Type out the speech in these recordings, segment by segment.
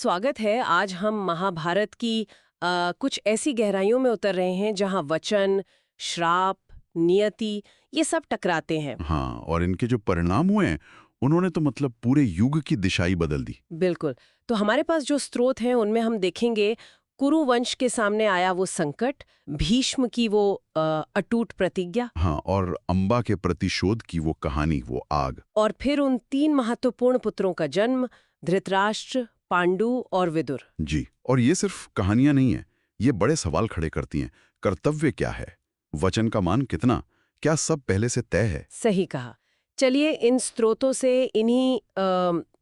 स्वागत है। आज हम महाभारत की कुछ ऐसी गहराइयों में उतर रहे हैं जहां वचन, श्राप, नियति ये सब टकराते हैं। हाँ, और इनके जो परिणाम हुए हैं, उन्होंने तो मतलब पूरे युग की दिशा ही बदल दी। बिल्कुल। तो हमारे पास जो स्रोत हैं उनमें हम देखेंगे कुरु वंश के सामने आया वो संकट, भीष्म की वो अटूट प्रतिज्ञा, हाँ, और अंबा के प्रतिशोध की वो कहानी, वो आग। और फिर उन 3 महत्वपूर्ण पुत्रों का जन्म, धृतराष्ट्र, पांडु और विदुर। जी, और ये सिर्फ कहानियां नहीं है, ये बड़े सवाल खड़े करती हैं। कर्तव्य क्या है? वचन का मान कितना? क्या सब पहले से तय है? सही कहा। चलिए इन स्रोतों से इन्हीं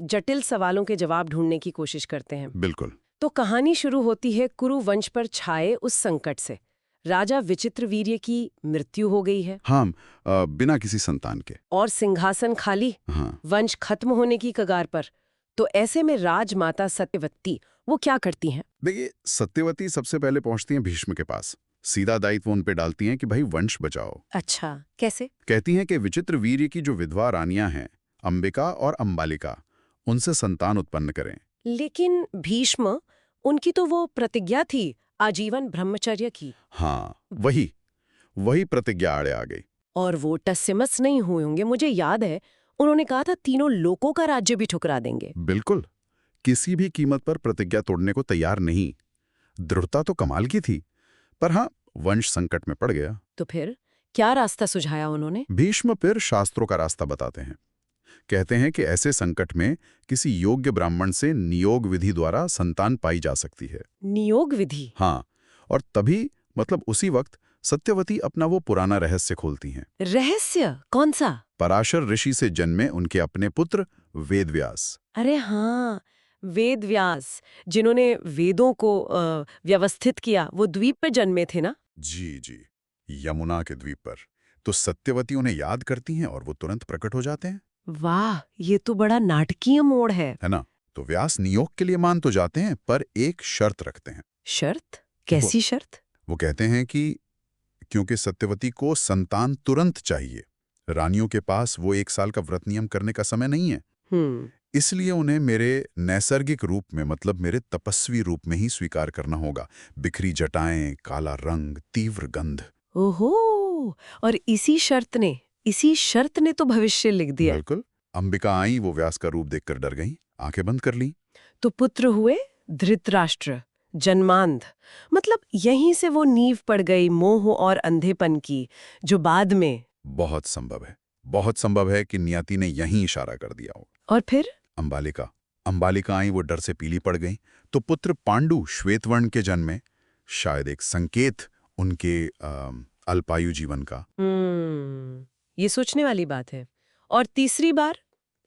जटिल सवालों के जवाब ढूंढने की कोशिश करते हैं। बिल्कुल। तो कहानी शुरू होती है कुरु वंश पर छाए उस संकट से। राजा विचित्रवीर्य की मृत्यु हो गई है हाँ, बिना किसी संतान के। और सिंहासन खाली, हाँ, वंश खत्म होने की कगार पर। तो ऐसे में राजमाता सत्यवती वो क्या करती हैं? देखिए, सत्यवती सबसे पहले पहुंचती हैं भीष्म के पास। सीधा दायित्व उन पे डालती हैं कि भाई वंश बचाओ। अच्छा, कैसे? कहती हैं कि विचित्र वीर्य की जो विधवा रानियां हैं, अंबिका और अंबालिका, उनसे संतान उत्पन्न करें। लेकिन भीष्म, उनकी तो वो प्रतिज्ञा थी आजीवन ब्रह्मचर्य की। हाँ, वही वही प्रतिज्ञा आड़े आ गई। और वो टस्यमस नहीं हुए होंगे। मुझे याद है उन्होंने कहा था तीनों लोकों का राज्य भी ठुकरा देंगे। बिल्कुल, किसी भी कीमत पर प्रतिज्ञा तोड़ने को तैयार नहीं। दृढ़ता तो कमाल की थी, पर हाँ, वंश संकट में पड़ गया। तो फिर क्या रास्ता सुझाया उन्होंने? भीष्म फिर शास्त्रों का रास्ता बताते हैं। कहते हैं कि ऐसे संकट में किसी योग्य ब्राह्मण से नियोग विधि द्वारा संतान पाई जा सकती है। नियोग विधि? हाँ, और तभी मतलब उसी वक्त सत्यवती अपना वो पुराना रहस्य खोलती हैं। रहस्य कौन सा? पराशर ऋषि से जन्मे उनके अपने पुत्र वेदव्यास। अरे हाँ, वेद व्यास, जिन्होंने वेदों को व्यवस्थित किया, वो द्वीप पर जन्मे थे ना? जी जी, यमुना के द्वीप पर। तो सत्यवती उन्हें याद करती हैं और वो तुरंत प्रकट हो जाते हैं। वाह, ये तो बड़ा नाटकीय मोड़ है ना? तो व्यास नियोग के लिए मान तो जाते हैं, पर एक शर्त रखते हैं। शर्त? वो, कैसी शर्त? वो कहते हैं कि क्योंकि सत्यवती को संतान तुरंत चाहिए, रानियों के पास वो 1 साल का व्रत नियम करने का समय नहीं है, हम्म। इसलिए उन्हें मेरे नैसर्गिक रूप में, मतलब मेरे तपस्वी रूप में ही स्वीकार करना होगा। बिखरी जटाएं, काला रंग, तीव्र गंध। ओहो, और इसी शर्त ने तो भविष्य लिख दिया। बिल्कुल। अंबिका आई, वो व्यास का रूप देखकर डर गईं, आंखें बंद कर लीं। तो पुत्र हुए धृतराष्ट्र, जन्मांध। मतलब यहीं से वो नींव पड़ गई मोह और अंधेपन की, जो बाद में। बहुत संभव है, बहुत संभव है कि नियति ने यहीं इशारा कर दिया हो। और फिर? अंबालिका अंबालिका आई, वो डर से पीली पड़ गई। तो पुत्र पांडु श्वेतवर्ण के जन्मे, शायद एक संकेत उनके अल्पायु जीवन का। ये सोचने वाली बात है। और तीसरी बार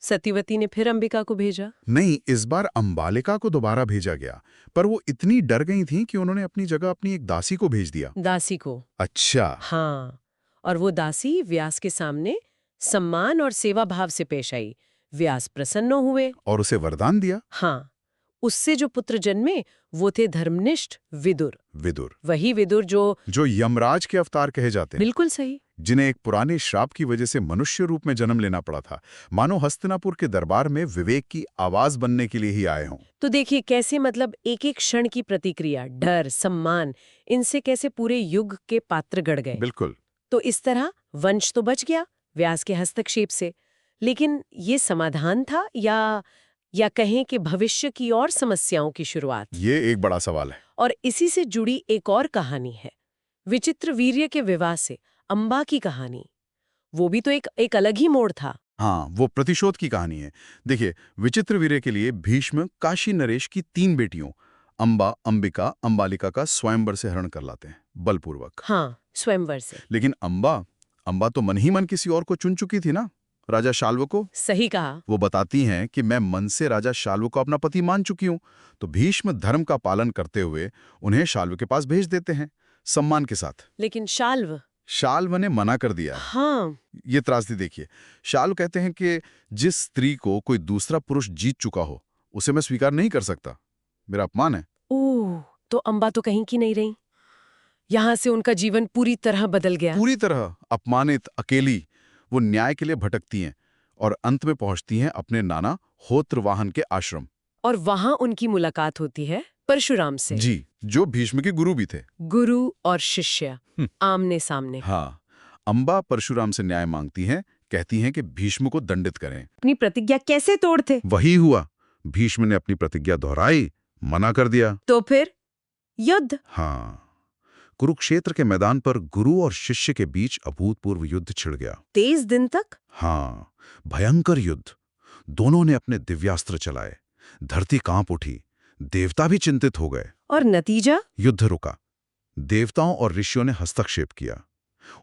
सतीवती ने फिर अंबिका को भेजा। नहीं, इस बार अंबालिका को दोबारा भेजा गया, पर वो इतनी डर गई थी कि उन्होंने अपनी जगह अपनी एक दासी को भेज दिया। दासी को? अच्छा। हाँ, और वो दासी व्यास के सामने सम्मान और सेवा भाव से पेश आई। व्यास प्रसन्न हुए। और उसे वरदान दिया। हाँ, उससे जो पुत्र जन्मे वो थे धर्मनिष्ठ विदुर। विदुर, वही विदुर जो यमराज के अवतार कहे जाते हैं, बिल्कुल सही। जिन्हें एक पुराने श्राप की वजह से मनुष्य रूप में जन्म लेना पड़ा था, मानो हस्तिनापुर के दरबार में विवेक की आवाज बनने के लिए ही आए हों। तो देखिए कैसे मतलब एक एक क्षण की प्रतिक्रिया, डर, सम्मान, इनसे कैसे पूरे युग के पात्र गढ़ गए। बिल्कुल। तो इस तरह वंश तो बच गया व्यास के हस्तक्षेप से, लेकिन ये समाधान था या कहें कि भविष्य की और समस्याओं की शुरुआत? ये एक बड़ा सवाल है। और इसी से जुड़ी एक और कहानी है, विचित्र वीर्य के विवाह से अंबा की कहानी। वो भी तो एक अलग ही मोड़ था। हाँ, वो प्रतिशोध की कहानी है। देखिए, विचित्र वीर्य के लिए भीष्म काशी नरेश की 3 बेटियों अंबा, अंबिका, अंबालिका का स्वयंवर से हरण कर लाते हैं, बलपूर्वक। हाँ, स्वयंवर से। लेकिन अंबा अंबा तो मन ही मन किसी और को चुन चुकी थी ना, राजा शाल्व को। सही कहा। वो बताती हैं कि मैं मन से राजा शाल्व को अपना पति मान चुकी हूं। तो भीष्म धर्म का पालन करते हुए उन्हें शाल्व के पास भेज देते हैं, सम्मान के साथ। लेकिन शाल्व? शाल्व ने मना कर दिया। हाँ। ये त्रासदी देखिए। शाल्व कहते हैं कि जिस स्त्री को कोई दूसरा पुरुष जीत चुका हो, उसे मैं स्वीकार नहीं कर सकता, मेरा अपमान है। ओह, तो अंबा तो कहीं की नहीं रही। यहाँ से उनका जीवन पूरी तरह बदल गया। पूरी तरह अपमानित, अकेली, वो न्याय के लिए भटकती हैं और अंत में पहुंचती हैं अपने नाना होत्रवाहन के आश्रम। और वहां उनकी मुलाकात होती है परशुराम से। जी, जो भीष्म के गुरु भी थे। गुरु और शिष्य आमने सामने। हाँ, अंबा परशुराम से न्याय मांगती हैं, कहती हैं कि भीष्म को दंडित करें। अपनी प्रतिज्ञा कैसे तोड़ते? वही हुआ, भीष्म ने अपनी प्रतिज्ञा दोहराई, मना कर दिया। तो फिर युद्ध। हाँ, कुरुक्षेत्र के मैदान पर गुरु और शिष्य के बीच अभूतपूर्व युद्ध छिड़ गया। 23 दिन तक। हाँ, भयंकर युद्ध। दोनों ने अपने दिव्यास्त्र चलाए, धरती कांप उठी, देवता भी चिंतित हो गए। और नतीजा? युद्ध रुका। देवताओं और ऋषियों ने हस्तक्षेप किया।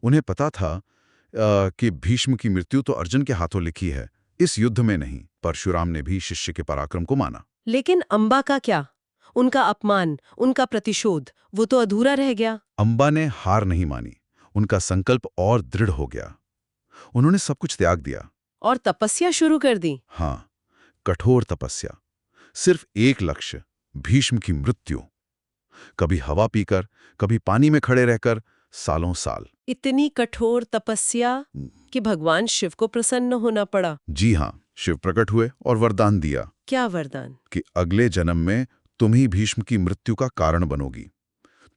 उन्हें पता था कि भीष्म की मृत्यु तो अर्जुन के हाथों लिखी है, इस युद्ध में नहीं। परशुराम ने भी शिष्य के पराक्रम को माना। लेकिन अंबा का क्या? उनका अपमान, उनका प्रतिशोध, वो तो अधूरा रह गया। अंबा ने हार नहीं मानी, उनका संकल्प और दृढ़ हो गया। उन्होंने सब कुछ त्याग दिया और तपस्या शुरू कर दी। हाँ, कठोर तपस्या। सिर्फ एक लक्ष्य, भीष्म की मृत्यु। कभी हवा पीकर, कभी पानी में खड़े रहकर, सालों साल। इतनी कठोर तपस्या कि भगवान शिव को प्रसन्न होना पड़ा। जी हाँ, शिव प्रकट हुए और वरदान दिया। क्या वरदान? कि अगले जन्म में तुम ही भीष्म की मृत्यु का कारण बनोगी।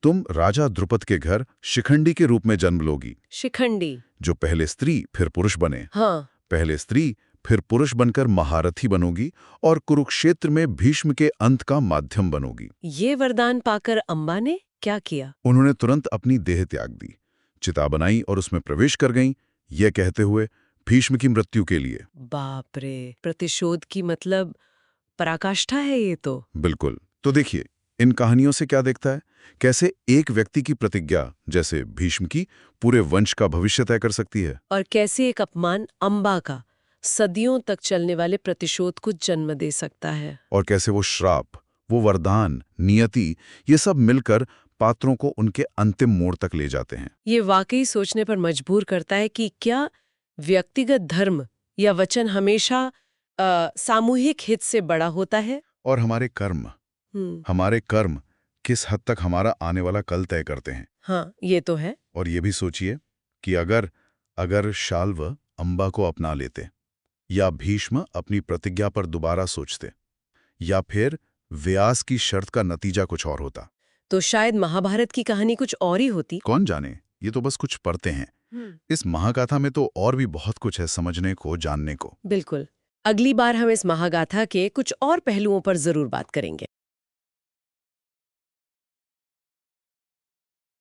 तुम राजा द्रुपद के घर शिखंडी के रूप में जन्म लोगी। शिखंडी? जो पहले स्त्री फिर पुरुष बने। हाँ। पहले स्त्री फिर पुरुष बनकर महारथी बनोगी और कुरुक्षेत्र में भीष्म के अंत का माध्यम बनोगी। ये वरदान पाकर अंबा ने क्या किया? उन्होंने तुरंत अपनी देह त्याग दी, चिता बनाई और उसमें प्रवेश कर गईं, ये कहते हुए भीष्म की मृत्यु के लिए। बाप रे, प्रतिशोध की मतलब पराकाष्ठा है ये तो। बिल्कुल। तो देखिए, इन कहानियों से क्या दिखता है, कैसे एक व्यक्ति की प्रतिज्ञा, जैसे भीष्म की, पूरे वंश का भविष्य तय कर सकती है। और कैसे एक अपमान अंबा का सदियों तक चलने वाले प्रतिशोध को जन्म दे सकता है। और कैसे वो श्राप, वो वरदान, नियति, ये सब मिलकर पात्रों को उनके अंतिम मोड़ तक ले जाते हैं। ये वाकई सोचने पर मजबूर करता है कि क्या व्यक्तिगत धर्म या वचन हमेशा सामूहिक हित से बड़ा होता है? और हमारे कर्म किस हद तक हमारा आने वाला कल तय करते हैं। हाँ, ये तो है। और ये भी सोचिए कि अगर शाल्व अंबा को अपना लेते, या भीष्म अपनी प्रतिज्ञा पर दोबारा सोचते, या फिर व्यास की शर्त का नतीजा कुछ और होता, तो शायद महाभारत की कहानी कुछ और ही होती। कौन जाने। ये तो बस कुछ पढ़ते हैं। इस महागाथा में तो और भी बहुत कुछ है समझने को, जानने को। बिल्कुल। अगली बार हम इस महागाथा के कुछ और पहलुओं पर जरूर बात करेंगे।